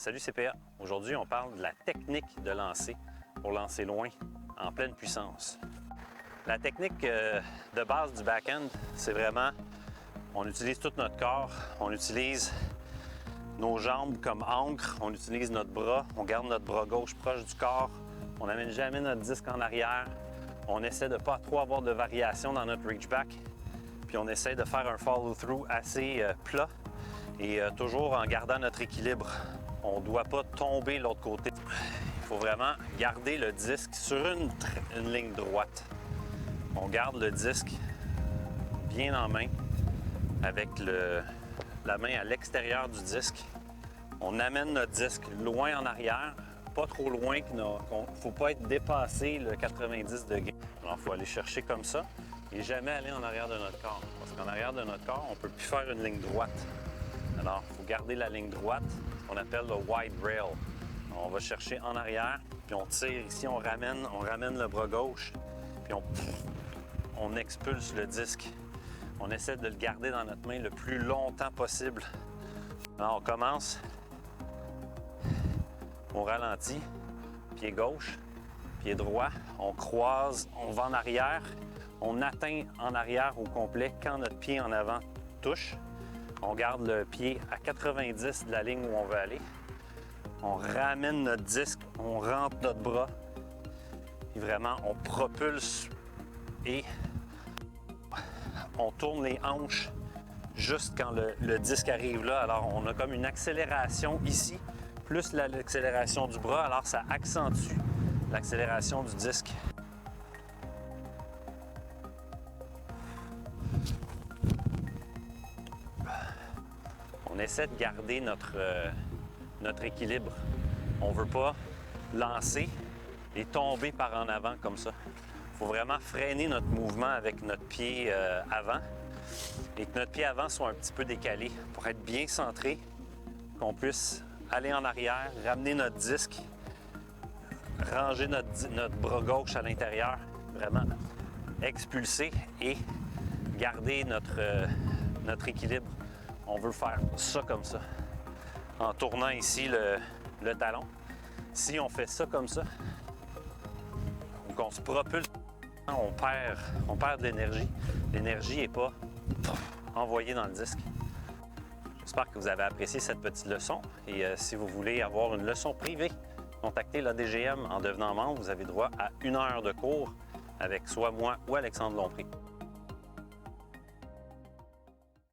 Salut CPA! Aujourd'hui, on parle de la technique de lancer pour lancer loin en pleine puissance. La technique de base du back-end, c'est vraiment, on utilise tout notre corps, on utilise nos jambes comme ancre, on utilise notre bras, on garde notre bras gauche proche du corps, on n'amène jamais notre disque en arrière, on essaie de ne pas trop avoir de variation dans notre reach back, puis on essaie de faire un follow-through assez plat et toujours en gardant notre équilibre. On ne doit pas tomber de l'autre côté. Il faut vraiment garder le disque sur une ligne droite. On garde le disque bien en main avec la main à l'extérieur du disque. On amène notre disque loin en arrière, pas trop loin qu'il ne faut pas être dépassé le 90 degrés. Alors, il faut aller chercher comme ça et jamais aller en arrière de notre corps. Parce qu'en arrière de notre corps, on ne peut plus faire une ligne droite. Alors, il faut garder la ligne droite, ce qu'on appelle le wide rail. On va chercher en arrière, puis on tire ici, on ramène le bras gauche, puis on expulse le disque. On essaie de le garder dans notre main le plus longtemps possible. Alors, on commence, on ralentit, pied gauche, pied droit, on croise, on va en arrière, on atteint en arrière au complet quand notre pied en avant touche. On garde le pied à 90 de la ligne où on veut aller. On ramène notre disque, on rentre notre bras. Et vraiment, on propulse et on tourne les hanches juste quand le disque arrive là. Alors, on a comme une accélération ici, plus l'accélération du bras. Alors, ça accentue l'accélération du disque. On essaie de garder notre équilibre. On ne veut pas lancer et tomber par en avant comme ça. Il faut vraiment freiner notre mouvement avec notre pied avant et que notre pied avant soit un petit peu décalé pour être bien centré, qu'on puisse aller en arrière, ramener notre disque, ranger notre bras gauche à l'intérieur, vraiment expulser et garder notre équilibre. On veut faire ça comme ça, en tournant ici le talon. Si on fait ça comme ça, ou qu'on se propulse, on perd de l'énergie. L'énergie n'est pas envoyée dans le disque. J'espère que vous avez apprécié cette petite leçon. Et si vous voulez avoir une leçon privée, contactez l'ADGM en devenant membre. Vous avez droit à 1 heure de cours avec soit moi ou Alexandre Lompré.